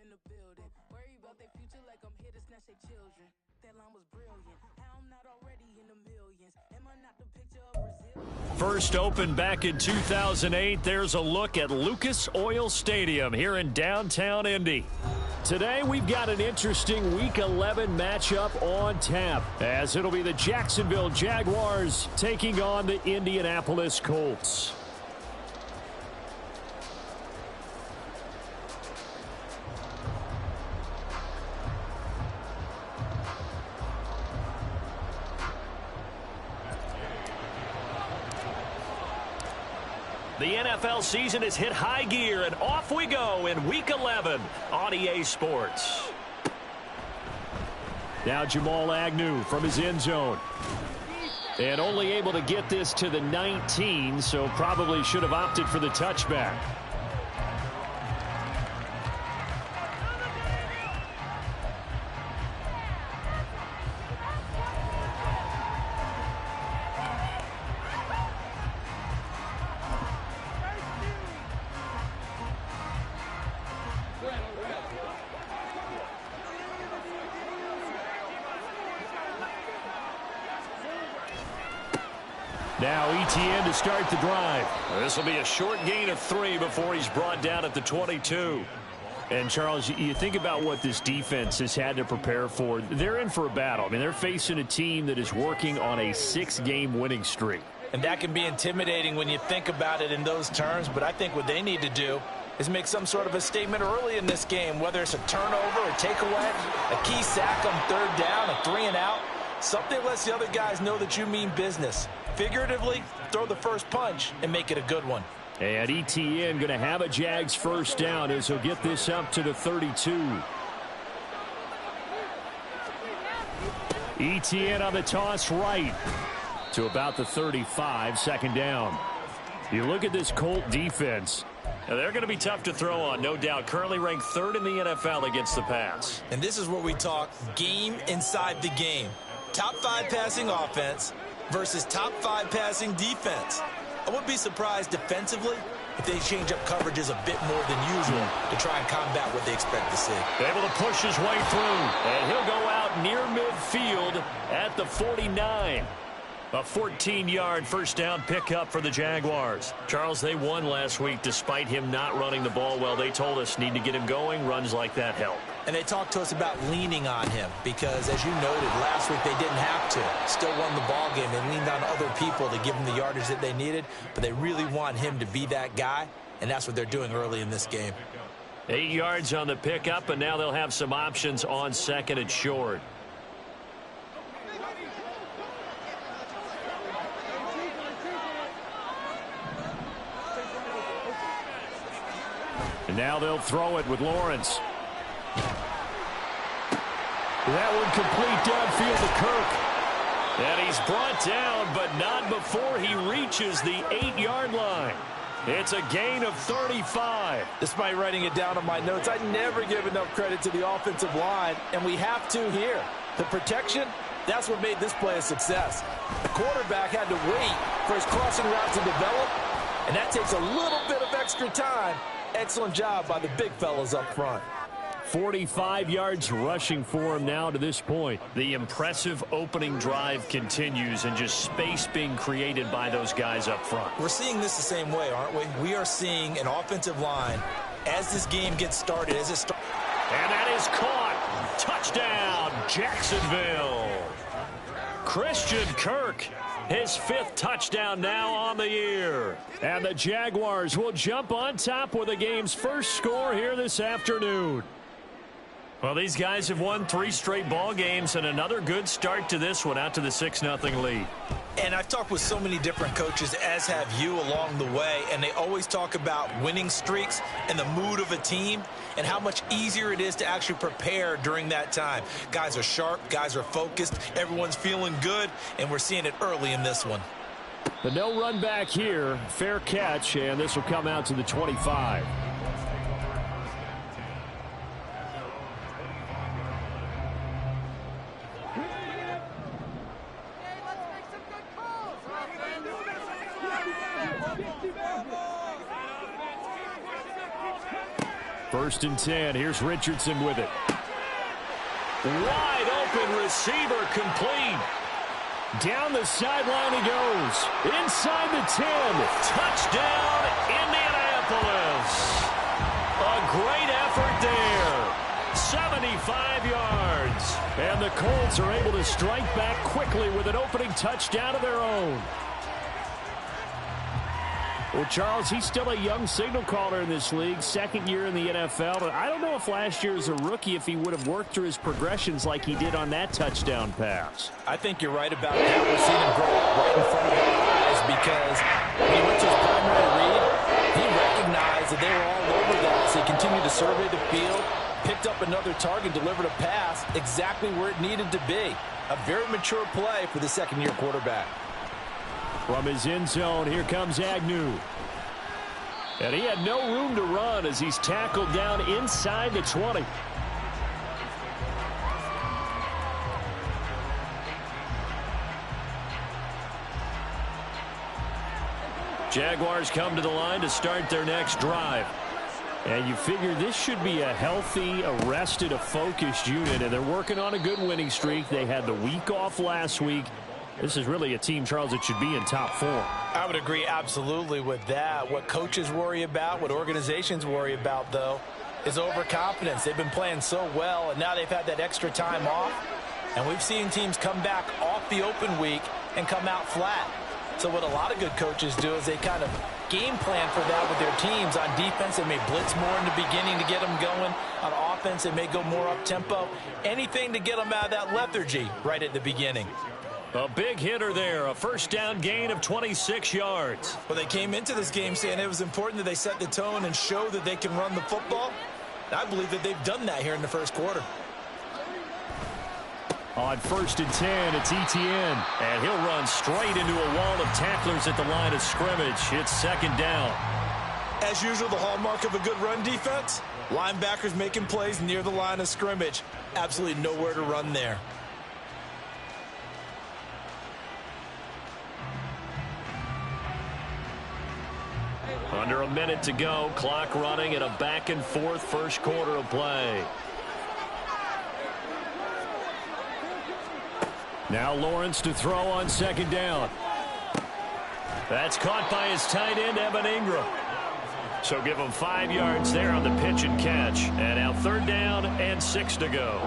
in the building. Worry about their future like I'm here to snatch their children. That line was brilliant. How I'm not already in the millions. Am I not the picture of Brazil? First opened back in 2008, there's a look at Lucas Oil Stadium here in downtown Indy. Today, we've got an interesting Week 11 matchup on tap, as it'll be the Jacksonville Jaguars taking on the Indianapolis Colts. The NFL season has hit high gear, and off we go in Week 11 on EA Sports. Now Jamal Agnew from his end zone. And only able to get this to the 19, so probably should have opted for the touchback. Now ETN to start the drive. This will be a short gain of 3 before he's brought down at the 22. And, Charles, you think about what this defense has had to prepare for. They're in for a battle. I mean, they're facing a team that is working on a 6-game winning streak. And that can be intimidating when you think about it in those terms. But I think what they need to do is make some sort of a statement early in this game, whether it's a turnover, a takeaway, a key sack on third down, a 3-and-out. Something that lets the other guys know that you mean business. Figuratively, throw the first punch and make it a good one. And ETN going to have a Jags first down as he'll get this up to the 32. ETN on the toss right to about the 35, second down. You look at this Colt defense. Now they're going to be tough to throw on, no doubt. Currently ranked 3rd in the NFL against the pass. And this is where we talk game inside the game. Top 5 passing offense versus top 5 passing defense. I wouldn't be surprised defensively if they change up coverages a bit more than usual to try and combat what they expect to see. Able to push his way through, and he'll go out near midfield at the 49. A 14-yard first down pickup for the Jaguars. Charles, they won last week despite him not running the ball well. They told us need to get him going. Runs like that help. And they talked to us about leaning on him because, as you noted, last week they didn't have to. Still won the ball game. They leaned on other people to give them the yardage that they needed, but they really want him to be that guy, and that's what they're doing early in this game. 8 yards on the pickup, and now they'll have some options on 2nd and short. And now they'll throw it with Lawrence. That one complete downfield to Kirk. And he's brought down, but not before he reaches the 8-yard line. It's a gain of 35. Despite writing it down on my notes, I never give enough credit to the offensive line, and we have to here. The protection, that's what made this play a success. The quarterback had to wait for his crossing route to develop, and that takes a little bit of extra time. Excellent job by the big fellas up front. 45 yards rushing for him now to this point. The impressive opening drive continues, and just space being created by those guys up front. We're seeing this the same way, aren't we? We are seeing an offensive line as this game gets started. And that is caught. Touchdown, Jacksonville. Christian Kirk, his 5th touchdown now on the year. And the Jaguars will jump on top with the game's first score here this afternoon. Well, these guys have won 3 straight ball games, and another good start to this one, out to the 6-0 lead. And I've talked with so many different coaches, as have you, along the way, and they always talk about winning streaks and the mood of a team and how much easier it is to actually prepare during that time. Guys are sharp, guys are focused, everyone's feeling good, and we're seeing it early in this one. The no run back here, fair catch, and this will come out to the 25. First and 10. Here's Richardson with it. Wide open receiver complete. Down the sideline he goes. Inside the 10. Touchdown, Indianapolis. A great effort there. 75 yards. And the Colts are able to strike back quickly with an opening touchdown of their own. Well, Charles, he's still a young signal caller in this league, second year in the NFL. But I don't know if last year as a rookie, if he would have worked through his progressions like he did on that touchdown pass. I think you're right about that. We're seeing him grow up right in front of our eyes because when he went to his primary read, he recognized that they were all over that. So he continued to survey the field, picked up another target, delivered a pass exactly where it needed to be. A very mature play for the second-year quarterback. From his end zone, here comes Agnew. And he had no room to run as he's tackled down inside the 20. Jaguars come to the line to start their next drive. And you figure this should be a healthy, a rested, a focused unit. And they're working on a good winning streak. They had the week off last week. This is really a team, Charles, that should be in top 4. I would agree absolutely with that. What coaches worry about, what organizations worry about, though, is overconfidence. They've been playing so well, and now they've had that extra time off. And we've seen teams come back off the open week and come out flat. So what a lot of good coaches do is they kind of game plan for that with their teams. On defense, they may blitz more in the beginning to get them going. On offense, they may go more up-tempo. Anything to get them out of that lethargy right at the beginning. A big hitter there, a first down gain of 26 yards. Well, they came into this game saying it was important that they set the tone and show that they can run the football. And I believe that they've done that here in the first quarter. On first and 10, it's Etienne. And he'll run straight into a wall of tacklers at the line of scrimmage. It's second down. As usual, the hallmark of a good run defense, linebackers making plays near the line of scrimmage. Absolutely nowhere to run there. Under a minute to go, clock running, and a back-and-forth first quarter of play. Now Lawrence to throw on second down. That's caught by his tight end, Evan Ingram. So give him 5 yards there on the pitch and catch. And now third down and 6 to go.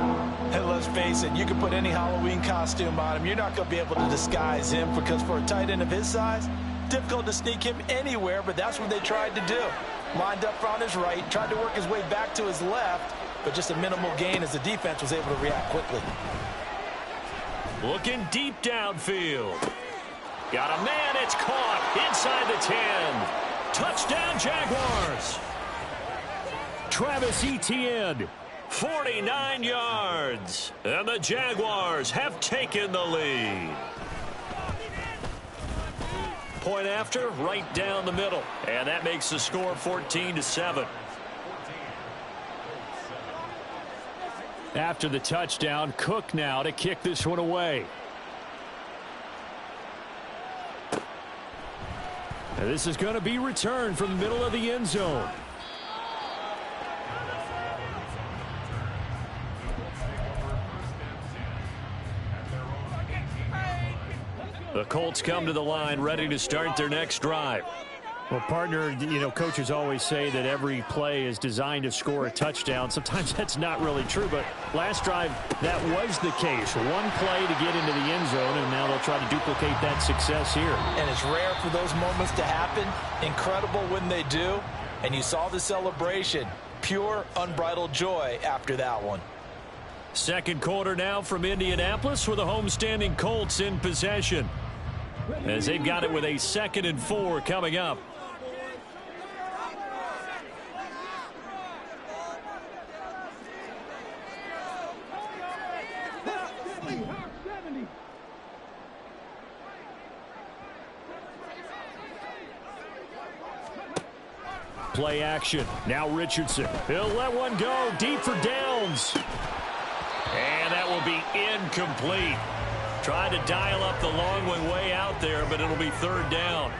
And let's face it, you can put any Halloween costume on him. You're not going to be able to disguise him because for a tight end of his size, difficult to sneak him anywhere, but that's what they tried to do. Lined up on his right, tried to work his way back to his left, but just a minimal gain as the defense was able to react quickly. Looking deep downfield. Got a man, it's caught inside the 10. Touchdown Jaguars. Travis Etienne, 49 yards. And the Jaguars have taken the lead. Point after, right down the middle. And that makes the score 14-7. After the touchdown, Cook now to kick this one away. And this is going to be returned from the middle of the end zone. The Colts come to the line ready to start their next drive. Well, partner, you know, coaches always say that every play is designed to score a touchdown. Sometimes that's not really true, but last drive, that was the case. One play to get into the end zone, and now they'll try to duplicate that success here. And it's rare for those moments to happen. Incredible when they do. And you saw the celebration. Pure, unbridled joy after that one. Second quarter now from Indianapolis with the homestanding Colts in possession, as they've got it with a 2nd and 4 coming up. Play action. Now Richardson. He'll let one go deep for downs. And that will be incomplete. Trying to dial up the long one way out there, but it'll be third down.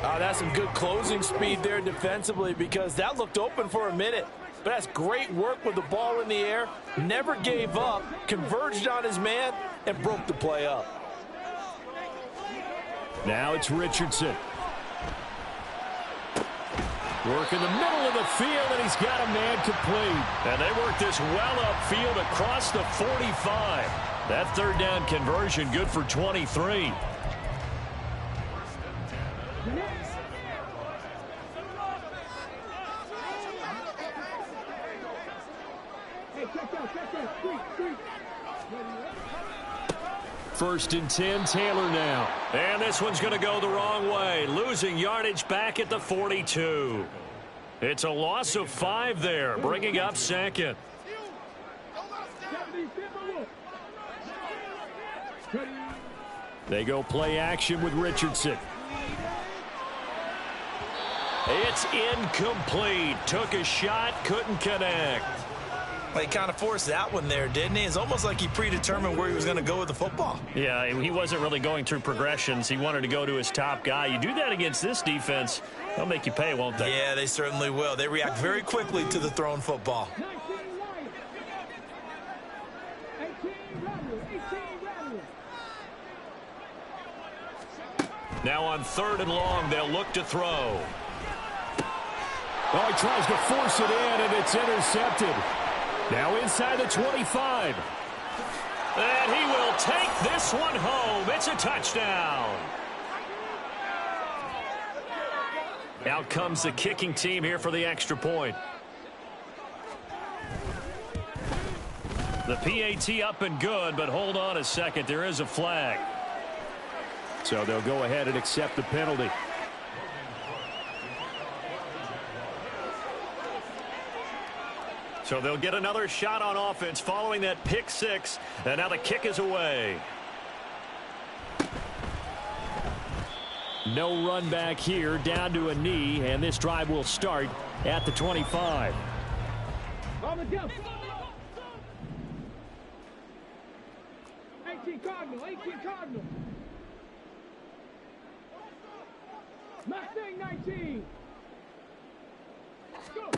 That's some good closing speed there defensively because that looked open for a minute. but has great work with the ball in the air, never gave up, converged on his man, and broke the play up. Now it's Richardson. Work in the middle of the field, and he's got a man complete. And they work this well upfield across the 45. That third down conversion good for 23. First and 10, Taylor now. And this one's going to go the wrong way. Losing yardage back at the 42. It's a loss of 5 there, bringing up second. They go play action with Richardson. It's incomplete. Took a shot, couldn't connect. Well, he kind of forced that one there, didn't he? It's almost like he predetermined where he was going to go with the football. Yeah, he wasn't really going through progressions. He wanted to go to his top guy. You do that against this defense, they'll make you pay, won't they? Yeah, they certainly will. They react very quickly to the thrown football. Now on 3rd and long, they'll look to throw. Oh, he tries to force it in, and it's intercepted. Now inside the 25. And he will take this one home. It's a touchdown. Out comes the kicking team here for the extra point. The PAT up and good, but hold on a second. There is a flag. So they'll go ahead and accept the penalty. So they'll get another shot on offense following that pick 6. And now the kick is away. No run back here, down to a knee, and this drive will start at the 25. 18 Cardinal. Mustang 19. Go.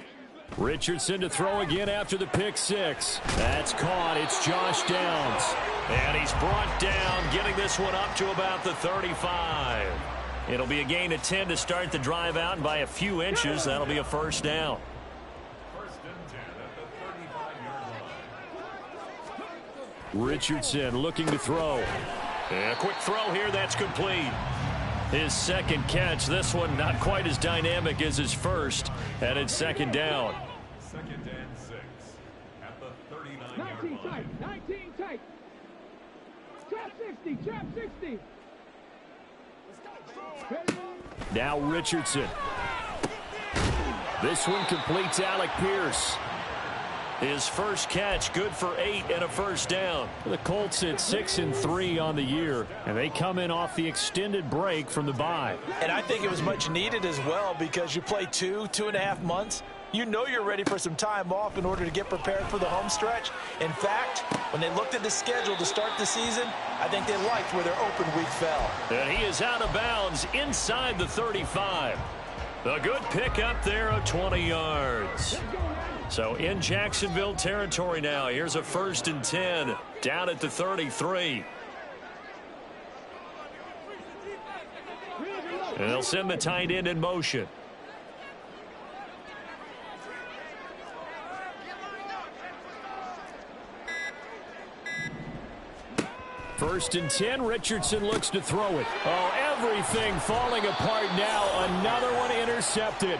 Richardson to throw again after the pick 6. That's caught. It's Josh Downs. And he's brought down, getting this one up to about the 35. It'll be a gain of 10 to start the drive out, and by a few inches, that'll be a first down. First and 10 at the 35-yard line. Richardson looking to throw. And a quick throw here, that's complete. His second catch, this one not quite as dynamic as his first, and it's second down. Second and 6 at the 39-yard line. 19 tight. Trap 60. Now Richardson. This one completes Alec Pierce. His first catch, good for 8 and a first down. The Colts at 6-3 on the year, and they come in off the extended break from the bye. And I think it was much needed as well, because you play 2.5 months. You know you're ready for some time off in order to get prepared for the home stretch. In fact, when they looked at the schedule to start the season, I think they liked where their open week fell. And he is out of bounds inside the 35. A good pick up there of 20 yards. So in Jacksonville territory now. Here's a first and 10 down at the 33. And they'll send the tight end in motion. First and 10, Richardson looks to throw it. Oh, everything falling apart now. Another one intercepted.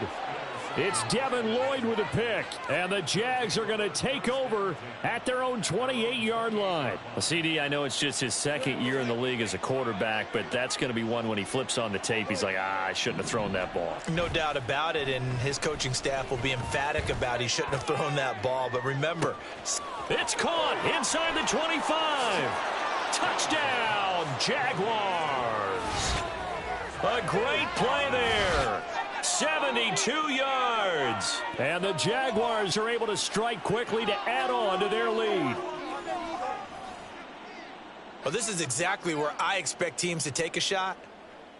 It's Devin Lloyd with a pick, and the Jags are going to take over at their own 28-yard line. Well, CD, I know it's just his second year in the league as a quarterback, but that's going to be one when he flips on the tape. He's like, I shouldn't have thrown that ball. No doubt about it, and his coaching staff will be emphatic about he shouldn't have thrown that ball. But remember, it's caught inside the 25. Touchdown, Jaguars. A great play there. 72 yards. And the Jaguars are able to strike quickly to add on to their lead. Well, this is exactly where I expect teams to take a shot.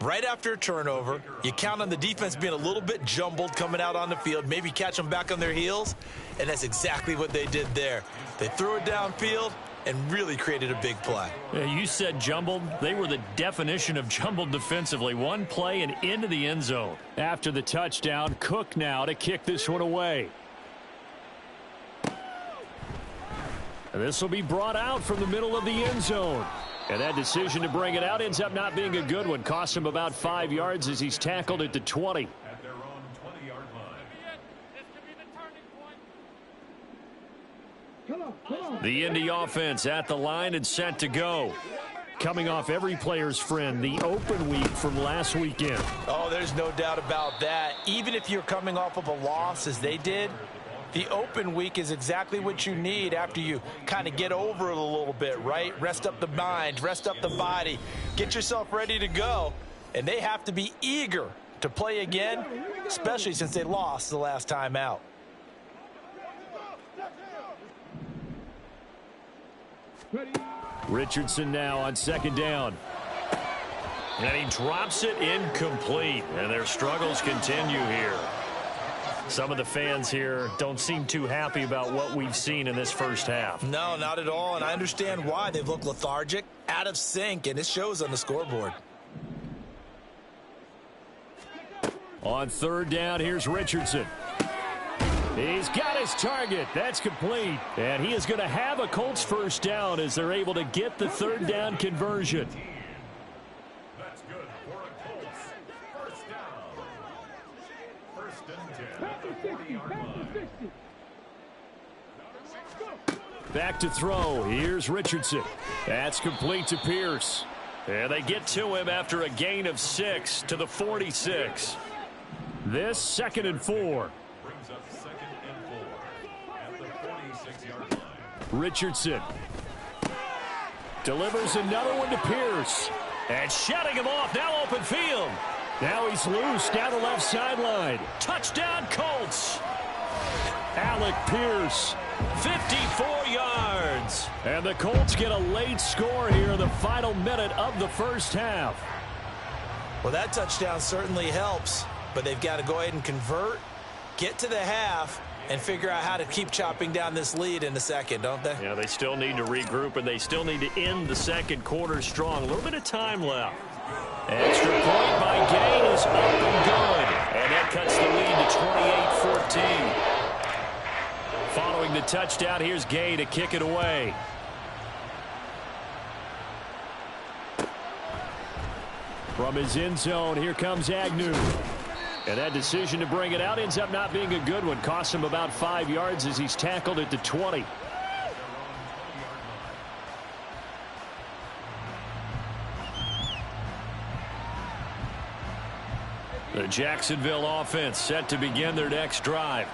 Right after a turnover, you count on the defense being a little bit jumbled coming out on the field, maybe catch them back on their heels, and that's exactly what they did there. They threw it downfield and really created a big play. Yeah, you said jumbled. They were the definition of jumbled defensively. One play and into the end zone. After the touchdown, Cook now to kick this one away. And this will be brought out from the middle of the end zone. And that decision to bring it out ends up not being a good one. Cost him about 5 yards as he's tackled at the 20. At their own 20-yard line. The Indy offense at the line and set to go. Coming off every player's friend, the open week from last weekend. Oh, there's no doubt about that. Even if you're coming off of a loss as they did, the open week is exactly what you need after you kind of get over it a little bit, right? Rest up the mind, rest up the body, get yourself ready to go. And they have to be eager to play again, especially since they lost the last time out. Richardson now on second down. And he drops it incomplete. And their struggles continue here. Some of the fans here don't seem too happy about what we've seen in this first half. No, not at all, and I understand why. They've looked lethargic, out of sync, and it shows on the scoreboard. On third down, here's Richardson. He's got his target. That's complete. And he is going to have a Colts first down as they're able to get the third down conversion. That's good for a Colts. First down. First and 10 at the 40-yard line. Back to throw. Here's Richardson. That's complete to Pierce. And they get to him after a gain of 6 to the 46. This 2nd and 4. Brings up 2nd and 4 at the 46-yard line. Richardson delivers another one to Pierce. And shutting him off. Now open field. Now he's loose down the left sideline. Touchdown Colts. Alec Pierce, 54 yards. And the Colts get a late score here in the final minute of the first half. Well, that touchdown certainly helps, but they've got to go ahead and convert, get to the half, and figure out how to keep chopping down this lead in the second, don't they? Yeah, they still need to regroup, and they still need to end the second quarter strong. A little bit of time left. Extra point by Gay is up and good. And that cuts the lead to 28-14. Following the touchdown, here's Gay to kick it away. From his end zone, here comes Agnew. And that decision to bring it out ends up not being a good one. Costs him about 5 yards as he's tackled at the 20. The Jacksonville offense set to begin their next drive.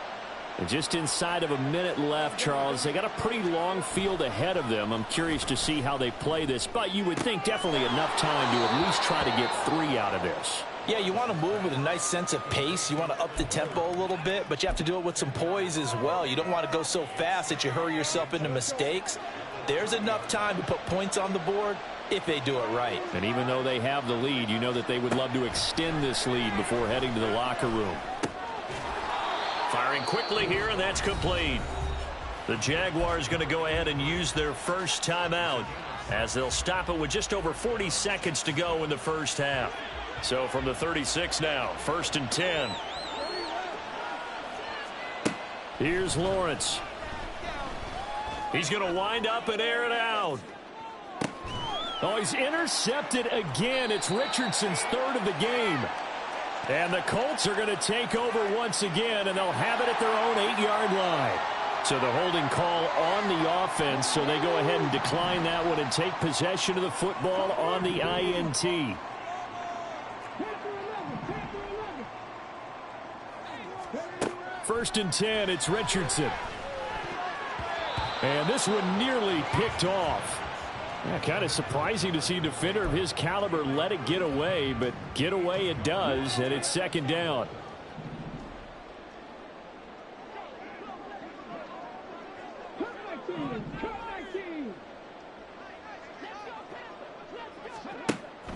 And just inside of a minute left, Charles. They got a pretty long field ahead of them. I'm curious to see how they play this, but you would think definitely enough time to at least try to get 3 out of this. Yeah, you want to move with a nice sense of pace. You want to up the tempo a little bit, but you have to do it with some poise as well. You don't want to go so fast that you hurry yourself into mistakes. There's enough time to put points on the board if they do it right. And even though they have the lead, you know that they would love to extend this lead before heading to the locker room. Firing quickly here, and that's complete. The Jaguars going to go ahead and use their first timeout as they'll stop it with just over 40 seconds to go in the first half. So from the 36 now, 1st and 10. Here's Lawrence. He's going to wind up and air it out. Oh, he's intercepted again. It's Richardson's 3rd of the game. And the Colts are going to take over once again, and they'll have it at their own 8-yard line. So the holding call on the offense, so they go ahead and decline that one and take possession of the football on the INT. First and 10, it's Richardson. And this one nearly picked off. Yeah, kind of surprising to see a defender of his caliber let it get away, but get away it does, and it's 2nd down.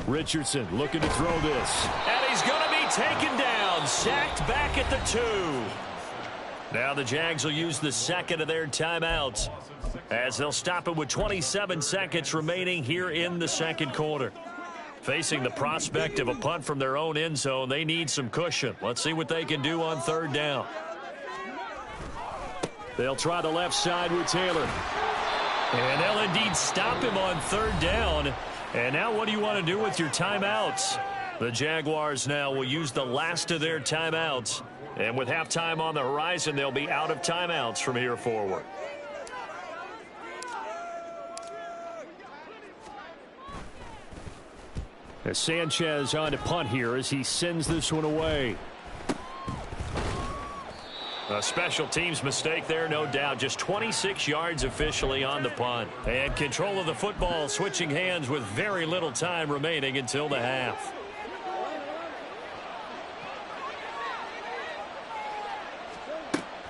Richardson looking to throw this. And he's going to be taken down. Sacked back at the 2. Now the Jags will use the second of their timeouts as they'll stop it with 27 seconds remaining here in the second quarter. Facing the prospect of a punt from their own end zone, they need some cushion. Let's see what they can do on third down. They'll try the left side with Taylor. And they'll indeed stop him on third down. And now what do you want to do with your timeouts? The Jaguars now will use the last of their timeouts. And with halftime on the horizon, they'll be out of timeouts from here forward. As Sanchez on to punt here as he sends this one away. A special teams mistake there, no doubt. Just 26 yards officially on the punt. And control of the football switching hands with very little time remaining until the half.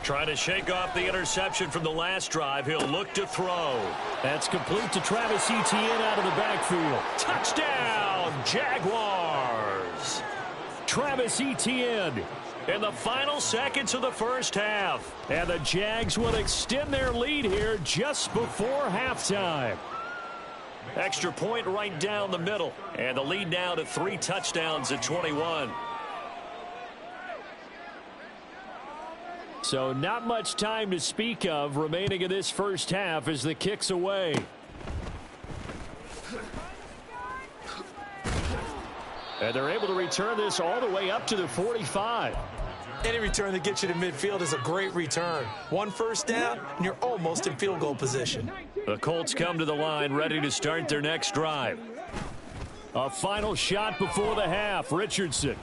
Trying to shake off the interception from the last drive. He'll look to throw. That's complete to Travis Etienne out of the backfield. Touchdown, Jaguars. Travis Etienne in the final seconds of the first half. And the Jags will extend their lead here just before halftime. Extra point right down the middle. And the lead now to 3 touchdowns at 21. So not much time to speak of remaining in this first half as the kick's away. And they're able to return this all the way up to the 45. Any return that gets you to midfield is a great return. 1 first down, and you're almost in field goal position. The Colts come to the line ready to start their next drive. A final shot before the half. Richardson.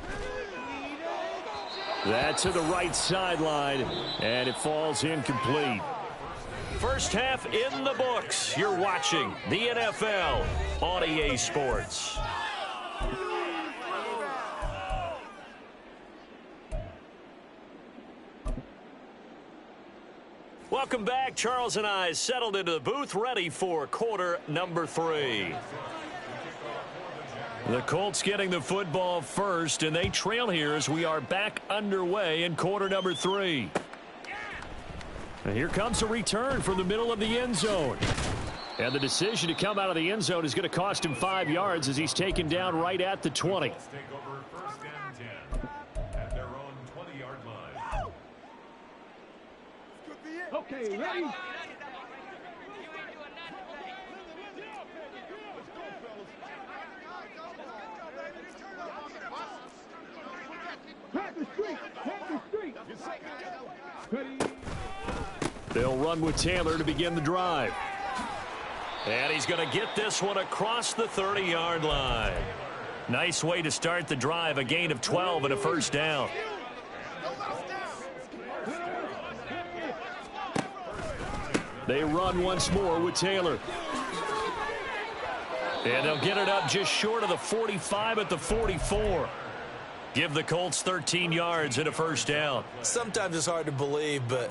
That's to the right sideline, and it falls incomplete. First half in the books. You're watching the NFL on EA Sports. Welcome back. Charles and I settled into the booth, ready for quarter number 3. The Colts getting the football first, and they trail here as we are back underway in quarter number 3. And here comes a return from the middle of the end zone. And the decision to come out of the end zone is going to cost him 5 yards as he's taken down right at the 20. Take over first and 10 at their own 20-yard line. Okay, ready? Pack the street! Pack the street! Ready? They'll run with Taylor to begin the drive. And he's going to get this one across the 30-yard line. Nice way to start the drive, a gain of 12 and a first down. They run once more with Taylor. And they'll get it up just short of the 45 at the 44. Give the Colts 13 yards and a first down. Sometimes it's hard to believe, but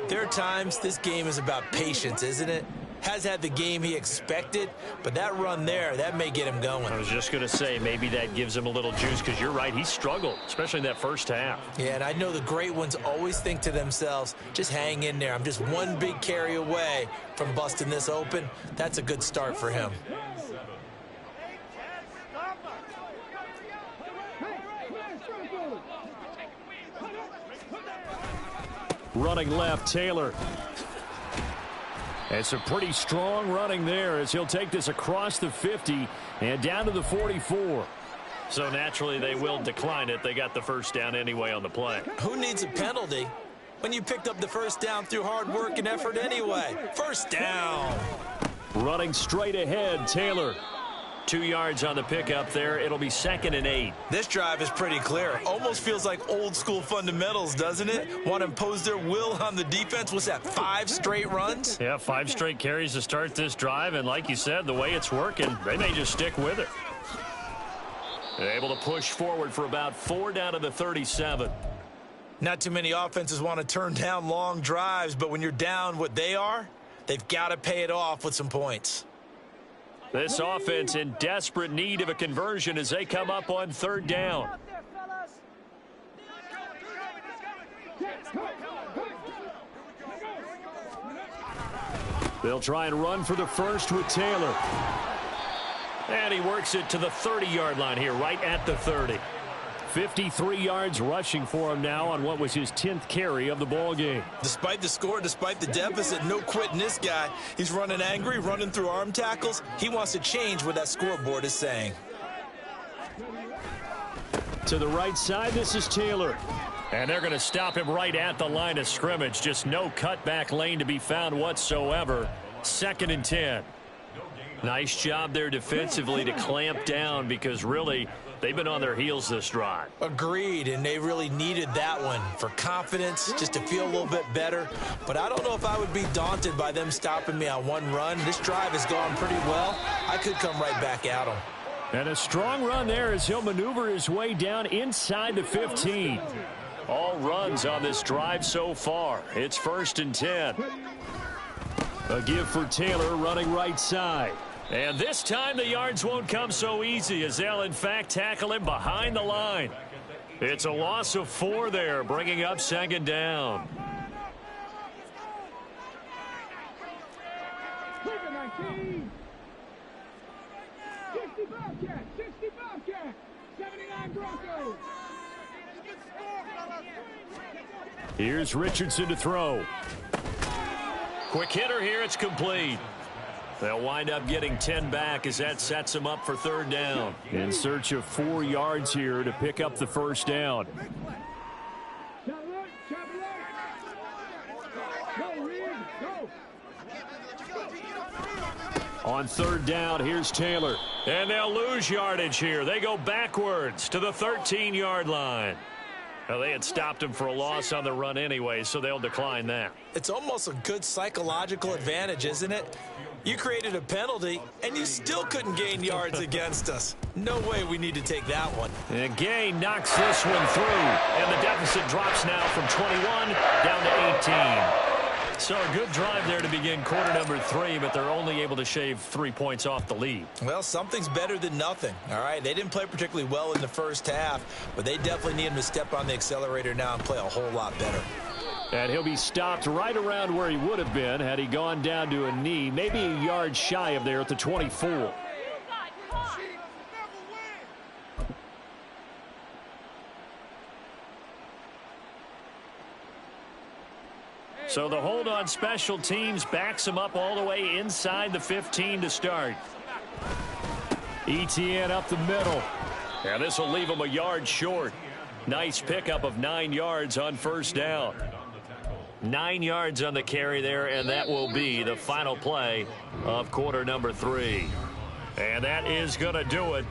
there are times this game is about patience, isn't it? Has had the game he expected, but that run there, that may get him going. I was just going to say, maybe that gives him a little juice, because you're right, he struggled, especially in that first half. Yeah, and I know the great ones always think to themselves, just hang in there. I'm just one big carry away from busting this open. That's a good start for him. Running left, Taylor. And some pretty strong running there as he'll take this across the 50 and down to the 44. So naturally they will decline it. They got the first down anyway on the play. Who needs a penalty when you picked up the first down through hard work and effort anyway? First down. Running straight ahead, Taylor. 2 yards on the pickup there. It'll be 2nd and 8. This drive is pretty clear. Almost feels like old school fundamentals, doesn't it? Want to impose their will on the defense. What's that, 5 straight runs? Yeah, 5 straight carries to start this drive. And like you said, the way it's working, they may just stick with it. They're able to push forward for about 4 down to the 37. Not too many offenses want to turn down long drives, but when you're down what they are, they've got to pay it off with some points. This offense in desperate need of a conversion as they come up on third down. They'll try and run for the first with Taylor. And he works it to the 30-yard line here, right at the 30. 53 yards rushing for him now on what was his 10th carry of the ball game. Despite the score, despite the deficit, no quitting this guy. He's running angry, running through arm tackles. He wants to change what that scoreboard is saying. To the right side, this is Taylor. And they're going to stop him right at the line of scrimmage. Just no cutback lane to be found whatsoever. 2nd and 10. Nice job there defensively to clamp down because really they've been on their heels this drive. Agreed, and they really needed that one for confidence, just to feel a little bit better. But I don't know if I would be daunted by them stopping me on one run. This drive has gone pretty well. I could come right back at them. And a strong run there as he'll maneuver his way down inside the 15. All runs on this drive so far. It's 1st and 10. A give for Taylor running right side. And this time the yards won't come so easy as they'll in fact tackle him behind the line. It's a loss of 4 there, bringing up 2nd down. 19. 60 Bobcat, 60 Bobcat, 79 Broncos. Here's Richardson to throw. Quick hitter here, it's complete. They'll wind up getting 10 back as that sets them up for 3rd down. In search of 4 yards here to pick up the 1st down. On 3rd down, here's Taylor. And they'll lose yardage here. They go backwards to the 13-yard line. Well, they had stopped him for a loss on the run anyway, so they'll decline that. It's almost a good psychological advantage, isn't it? You created a penalty, and you still couldn't gain yards against us. No way we need to take that one. And Gay knocks this one through, and the deficit drops now from 21 down to 18. So a good drive there to begin quarter number 3, but they're only able to shave 3 points off the lead. Well, something's better than nothing, all right? They didn't play particularly well in the first half, but they definitely need him to step on the accelerator now and play a whole lot better. And he'll be stopped right around where he would have been had he gone down to a knee, maybe a yard shy of there at the 24. So the hold on special teams backs him up all the way inside the 15 to start. ETN up the middle. And this will leave him a yard short. Nice pickup of 9 yards on 1st down. 9 yards on the carry there, and that will be the final play of quarter number 3. And that is going to do it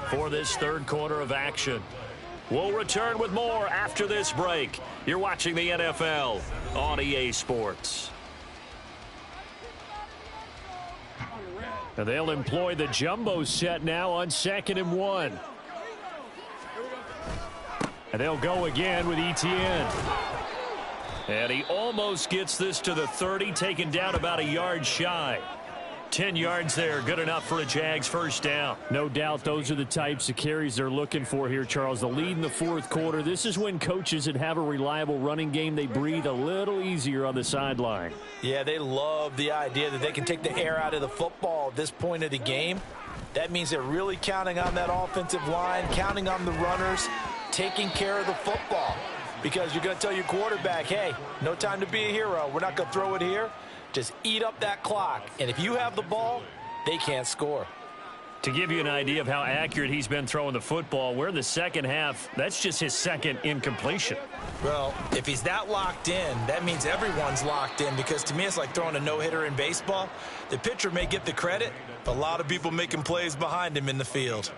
for this 3rd quarter of action. We'll return with more after this break. You're watching the NFL on EA Sports. And they'll employ the jumbo set now on 2nd and 1. And they'll go again with ETN. And he almost gets this to the 30, taken down about a yard shy. 10 yards there, good enough for a Jags 1st down. No doubt those are the types of carries they're looking for here, Charles. The lead in the 4th quarter. This is when coaches that have a reliable running game, they breathe a little easier on the sideline. Yeah, they love the idea that they can take the air out of the football at this point of the game. That means they're really counting on that offensive line, counting on the runners, taking care of the football. Because you're going to tell your quarterback, hey, no time to be a hero. We're not going to throw it here. Just eat up that clock. And if you have the ball, they can't score. To give you an idea of how accurate he's been throwing the football, we're in the 2nd half. That's just his 2nd incompletion. Well, if he's that locked in, that means everyone's locked in, because to me it's like throwing a no-hitter in baseball. The pitcher may get the credit, but a lot of people making plays behind him in the field.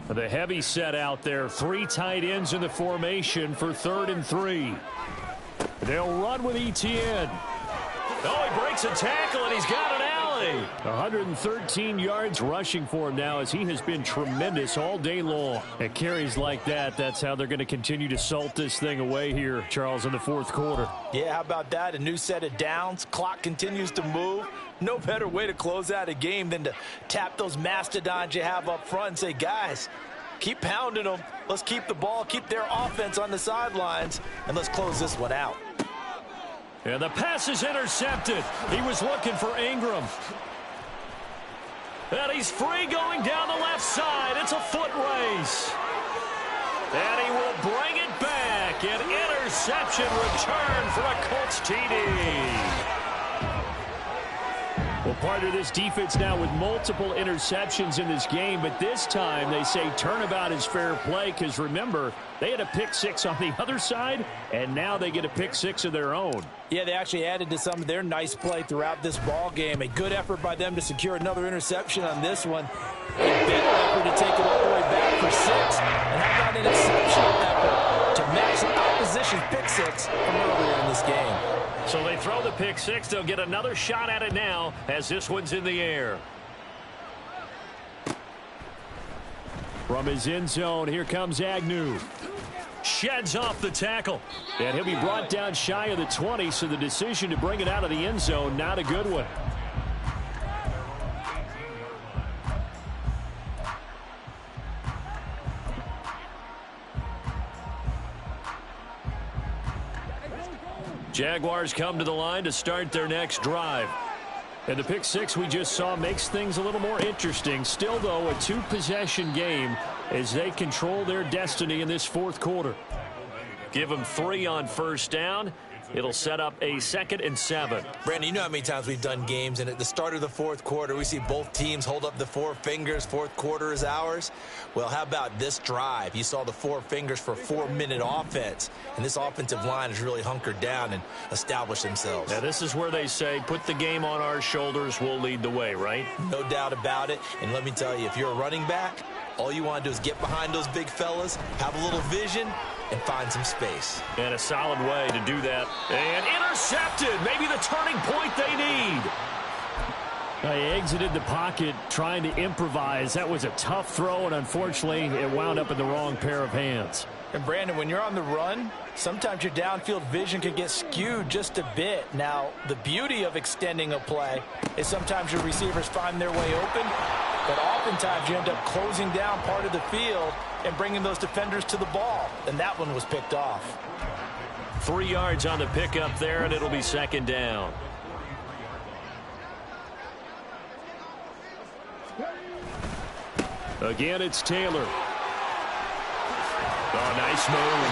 The heavy set out there. 3 tight ends in the formation for 3rd and 3. They'll run with ETN. Oh, he breaks a tackle, and he's got it, Allen. play. 113 yards rushing for him now, as he has been tremendous all day long. At carries like that, that's how they're going to continue to salt this thing away here, Charles, in the fourth quarter. Yeah, how about that? A new set of downs. Clock continues to move. No better way to close out a game than to tap those mastodons you have up front and say, guys, keep pounding them. Let's keep the ball, keep their offense on the sidelines, and let's close this one out. And the pass is intercepted. He was looking for Ingram. And he's free going down the left side. It's a foot race. And he will bring it back. An interception return for a Colts TD. Well, part of this defense now with multiple interceptions in this game, but this time they say turnabout is fair play because, remember, they had a pick six on the other side, and now they get a pick six of their own. Yeah, they actually added to some of their nice play throughout this ball game. A good effort by them to secure another interception on this one. A big effort to take it all the way back for six. And how about an exceptional effort to match the opposition's pick six from earlier in this game. So they throw the pick six. They'll get another shot at it now as this one's in the air. From his end zone, here comes Agnew. Sheds off the tackle. And he'll be brought down shy of the 20, so the decision to bring it out of the end zone, not a good one. Jaguars come to the line to start their next drive. And the pick six we just saw makes things a little more interesting. Still, though, a two-possession game as they control their destiny in this fourth quarter. Give them 3 on first down. It'll set up a 2nd and 7. Brandon, you know how many times we've done games, and at the start of the fourth quarter, we see both teams hold up the 4 fingers. Fourth quarter is ours. Well, how about this drive? You saw the 4 fingers for 4-minute offense, and this offensive line has really hunkered down and established themselves. Now, this is where they say, put the game on our shoulders, we'll lead the way, right? No doubt about it. And let me tell you, if you're a running back, all you want to do is get behind those big fellas, have a little vision, and find some space. And a solid way to do that. And intercepted. Maybe the turning point they need. He exited the pocket trying to improvise. That was a tough throw, and unfortunately, it wound up in the wrong pair of hands. And, Brandon, when you're on the run, sometimes your downfield vision can get skewed just a bit. Now, the beauty of extending a play is sometimes your receivers find their way open, but oftentimes you end up closing down part of the field and bringing those defenders to the ball. And that one was picked off. 3 yards on the pickup there, and it'll be 2nd down. Again, it's Taylor. Oh, nice move.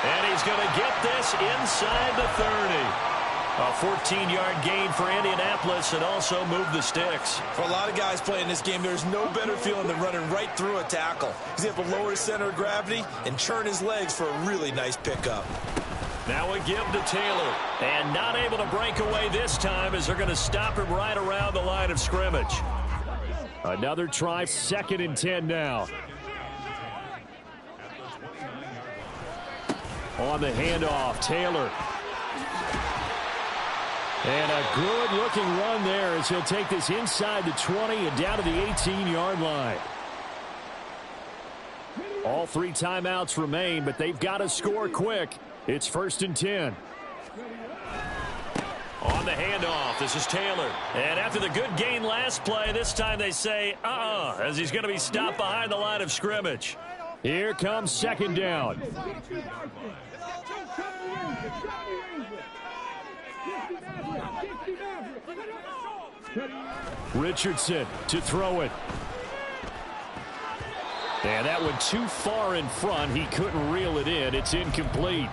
And he's going to get this inside the 30. A 14-yard gain for Indianapolis, and also move the sticks. For a lot of guys playing this game, there's no better feeling than running right through a tackle. He's able to lower his center of gravity and churn his legs for a really nice pickup. Now a give to Taylor. And not able to break away this time as they're going to stop him right around the line of scrimmage. Another try, 2nd and 10 now. On the handoff, Taylor. And a good-looking run there as he'll take this inside the 20 and down to the 18-yard line. All 3 timeouts remain, but they've got to score quick. It's 1st and 10. On the handoff, this is Taylor. And after the good gain last play, this time they say, as he's going to be stopped behind the line of scrimmage. Here comes 2nd down. Richardson to throw it. And that one too far in front. He couldn't reel it in. It's incomplete.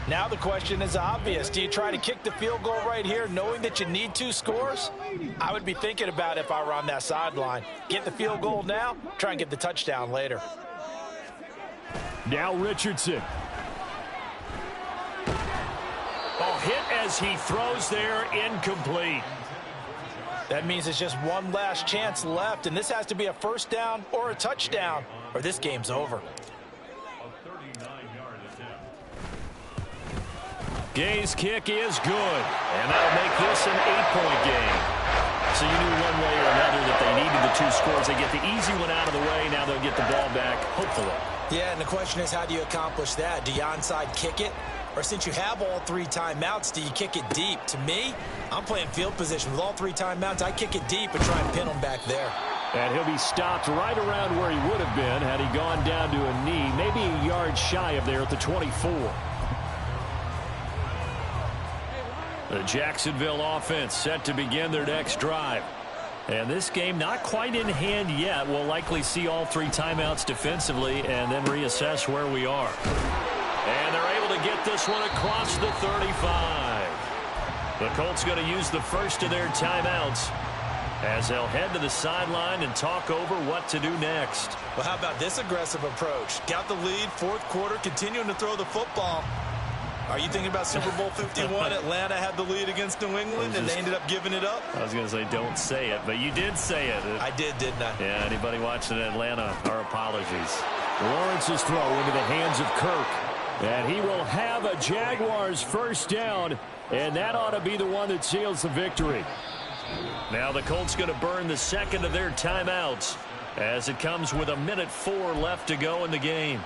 Now the question is obvious. Do you try to kick the field goal right here knowing that you need 2 scores? I would be thinking about it if I were on that sideline. Get the field goal now, try and get the touchdown later. Now Richardson. Oh, hit as he throws there, incomplete. That means it's just one last chance left, and this has to be a 1st down or a touchdown, or this game's over. Gay's kick is good, and that'll make this an 8-point game. So you knew one way or another that they needed the 2 scores. They get the easy one out of the way. Now they'll get the ball back, hopefully. Yeah, and the question is, how do you accomplish that? Do you onside kick it? Or since you have all 3 timeouts, do you kick it deep? To me, I'm playing field position. With all 3 timeouts, I kick it deep and try and pin them back there. And he'll be stopped right around where he would have been had he gone down to a knee, maybe a yard shy of there at the 24. The Jacksonville offense set to begin their next drive. And this game not quite in hand yet. We'll likely see all 3 timeouts defensively and then reassess where we are. And they're able to get this one across the 35. The Colts going to use the first of their timeouts as they'll head to the sideline and talk over what to do next. Well, how about this aggressive approach? Got the lead, 4th quarter, continuing to throw the football. Are you thinking about Super Bowl 51? Atlanta had the lead against New England, and they ended up giving it up? I was going to say don't say it, but you did say it. I did, didn't I? Yeah, anybody watching Atlanta, our apologies. Lawrence's throw into the hands of Kirk. And he will have a Jaguars first down, and that ought to be the one that seals the victory. Now the Colts going to burn the second of their timeouts as it comes with 1:04 left to go in the game.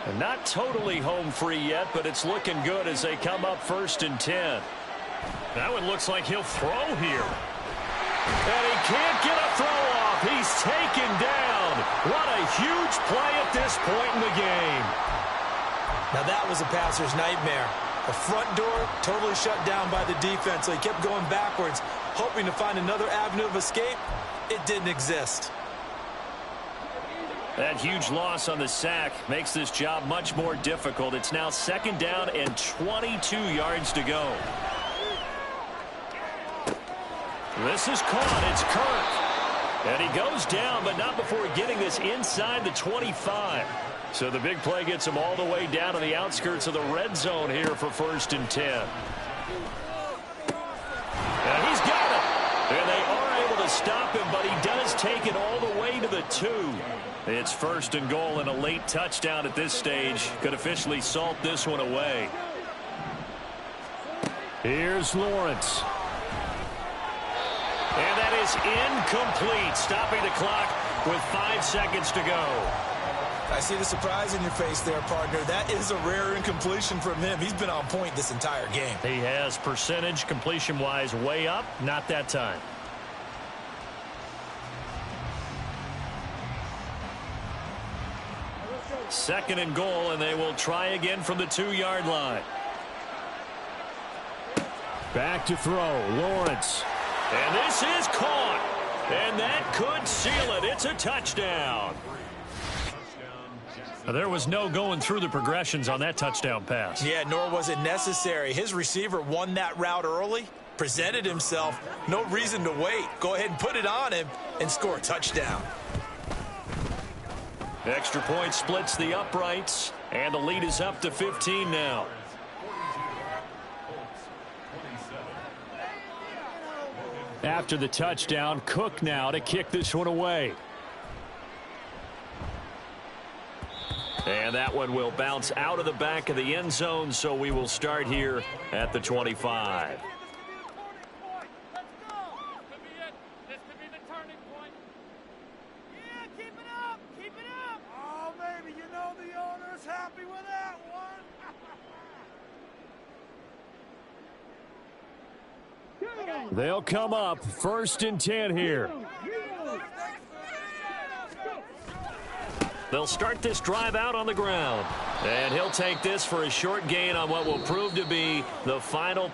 And not totally home free yet, but it's looking good as they come up 1st and 10. That one looks like he'll throw here. And he can't get a throw off. He's taken down. What a huge play at this point in the game. Now that was a passer's nightmare. The front door totally shut down by the defense, so he kept going backwards, hoping to find another avenue of escape. It didn't exist. That huge loss on the sack makes this job much more difficult. It's now 2nd down and 22 yards to go. This is caught. It's Kirk. And he goes down, but not before getting this inside the 25. So the big play gets him all the way down to the outskirts of the red zone here for 1st and 10. And he's got it. And they are able to stop him, but he does take it all the way to the 2. It's 1st and goal and a late touchdown at this stage. Could officially salt this one away. Here's Lawrence. And that is incomplete, stopping the clock with 5 seconds to go. I see the surprise in your face there, partner. That is a rare incompletion from him. He's been on point this entire game. He has percentage completion-wise way up. Not that time. Second and goal, and they will try again from the 2-yard line. Back to throw, Lawrence. And this is caught. And that could seal it. It's a touchdown. There was no going through the progressions on that touchdown pass. Yeah, nor was it necessary. His receiver won that route early, presented himself. No reason to wait. Go ahead and put it on him and score a touchdown. Extra point splits the uprights, and the lead is up to 15 now. After the touchdown, Cook now to kick this one away. And that one will bounce out of the back of the end zone, so we will start here at the 25. They'll come up 1st and 10 here. They'll start this drive out on the ground. And he'll take this for a short gain on what will prove to be the final